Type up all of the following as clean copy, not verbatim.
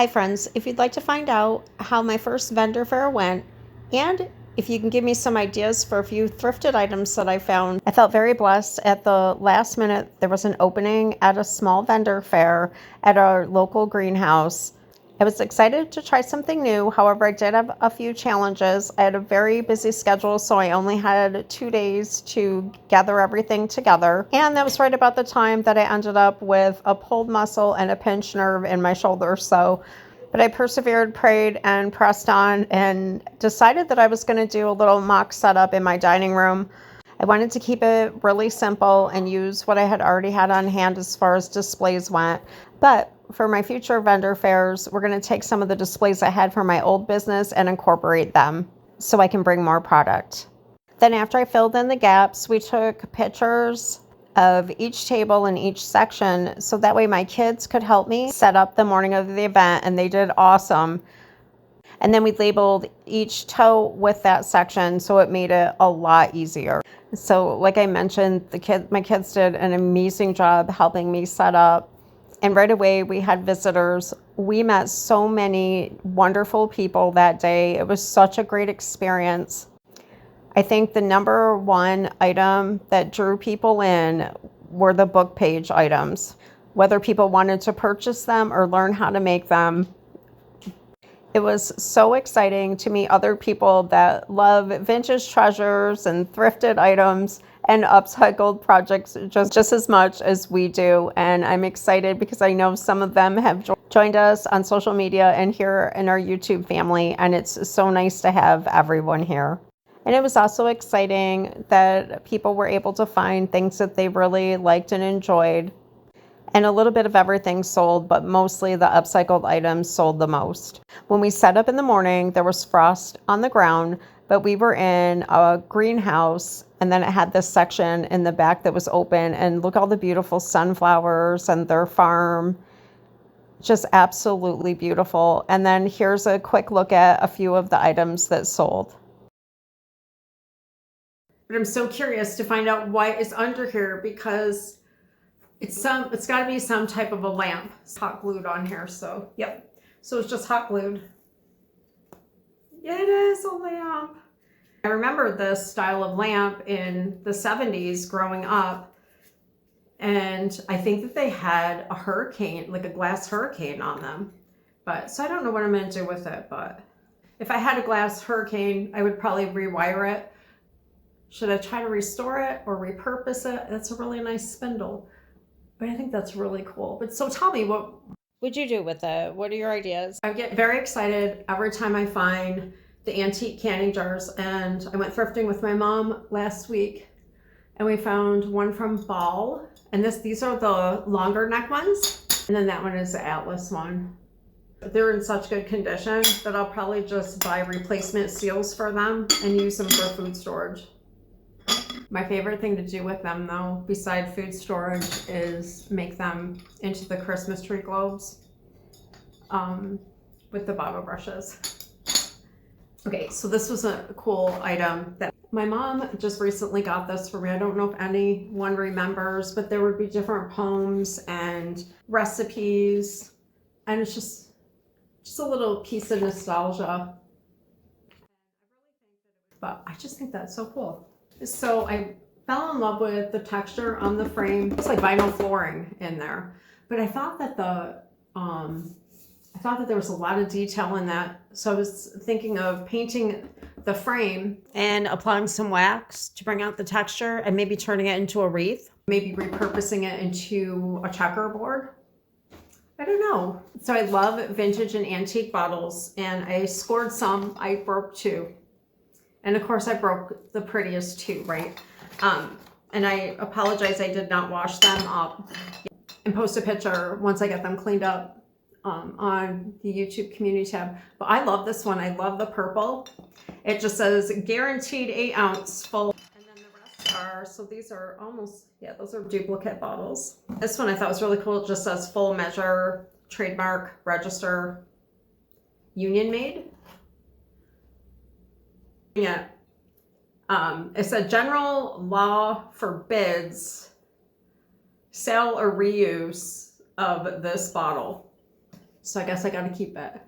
Hi friends, if you'd like to find out how my first vendor fair went, and if you can give me some ideas for a few thrifted items that I found, I felt very blessed. At the last minute, there was an opening at a small vendor fair at our local greenhouse. I was excited to try something new. However, I did have a few challenges. I had a very busy schedule, so I only had 2 days to gather everything together. And that was right about the time that I ended up with a pulled muscle and a pinched nerve in my shoulder. But I persevered, prayed, and pressed on, and decided that I was going to do a little mock setup in my dining room. I wanted to keep it really simple and use what I had already had on hand as far as displays went. But for my future vendor fairs, we're going to take some of the displays I had from my old business and incorporate them so I can bring more product. Then after I filled in the gaps, we took pictures of each table in each section so that way my kids could help me set up the morning of the event, and they did awesome. And then we labeled each tote with that section, so it made it a lot easier. So like I mentioned, my kids did an amazing job helping me set up. And right away we had visitors. We met so many wonderful people that day. It was such a great experience. I think the number one item that drew people in were the book page items. Whether people wanted to purchase them or learn how to make them, it was so exciting to meet other people that love vintage treasures and thrifted items and upcycled projects just as much as we do. And I'm excited because I know some of them have joined us on social media and here in our YouTube family. And it's so nice to have everyone here. And it was also exciting that people were able to find things that they really liked and enjoyed. And a little bit of everything sold, but mostly the upcycled items sold the most. When we set up in the morning, there was frost on the ground, but we were in a greenhouse, and then it had this section in the back that was open, and look all the beautiful sunflowers and their farm. Just absolutely beautiful. And then here's a quick look at a few of the items that sold. But I'm so curious to find out what is under here, because it's got to be some type of a lamp. It's hot glued on here, so yep. So it's just hot glued. It is a lamp. I remember this style of lamp in the 70s growing up, and I think that they had a hurricane, like a glass hurricane on them. So I don't know what I'm going to do with it, but if I had a glass hurricane, I would probably rewire it. Should I try to restore it or repurpose it? That's a really nice spindle. But I think that's really cool. But so tell me, what would you do with it? What are your ideas? I get very excited every time I find the antique canning jars. And I went thrifting with my mom last week, and we found one from Ball. And these are the longer neck ones. And then that one is the Atlas one. They're in such good condition that I'll probably just buy replacement seals for them and use them for food storage. My favorite thing to do with them, though, beside food storage, is make them into the Christmas tree globes with the bottle brushes. Okay, so this was a cool item that my mom just recently got this for me. I don't know if anyone remembers, but there would be different poems and recipes, and it's just a little piece of nostalgia. But I just think that's so cool. So I fell in love with the texture on the frame. It's like vinyl flooring in there, but I thought that there was a lot of detail in that. So I was thinking of painting the frame and applying some wax to bring out the texture, and maybe turning it into a wreath, maybe repurposing it into a checkerboard. I don't know. So I love vintage and antique bottles, and I scored some. I broke 2. And of course I broke the prettiest 2, right? And I apologize, I did not wash them up, and post a picture once I get them cleaned up on the YouTube community tab. But I love this one. I love the purple. It just says guaranteed 8 ounce full. And then the rest are, so these are almost, yeah, those are duplicate bottles. This one I thought was really cool. It just says full measure, trademark, register, union made. Yeah. It said general law forbids sale or reuse of this bottle. So I guess I got to keep it.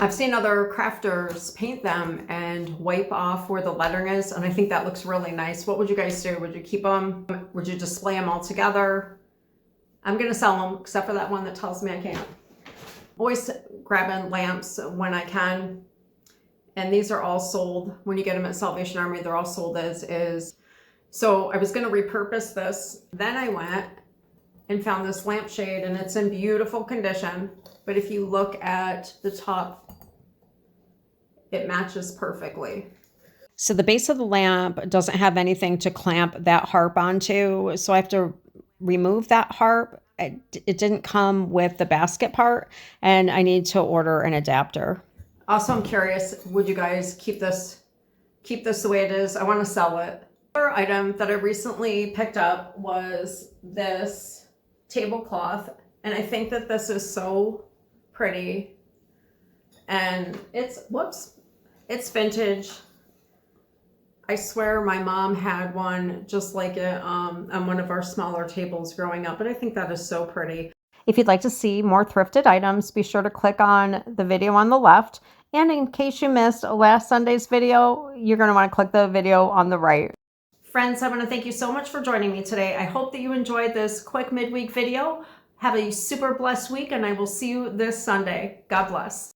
I've seen other crafters paint them and wipe off where the lettering is, and I think that looks really nice. What would you guys do? Would you keep them? Would you display them all together? I'm going to sell them, except for that one that tells me I can't. Always grabbing lamps when I can. And these are all sold. When you get them at Salvation Army, they're all sold as is. So I was going to repurpose this. Then I went and found this lampshade, and it's in beautiful condition. But if you look at the top, it matches perfectly. So the base of the lamp doesn't have anything to clamp that harp onto. So I have to remove that harp. It didn't come with the basket part, and I need to order an adapter. Also, I'm curious, would you guys keep this the way it is? I want to sell it. Another item that I recently picked up was this tablecloth, and I think that this is so pretty. And it's vintage. I swear my mom had one just like it on one of our smaller tables growing up, and I think that is so pretty. If you'd like to see more thrifted items, be sure to click on the video on the left. And in case you missed last Sunday's video, you're going to want to click the video on the right. Friends, I want to thank you so much for joining me today. I hope that you enjoyed this quick midweek video. Have a super blessed week, and I will see you this Sunday. God bless.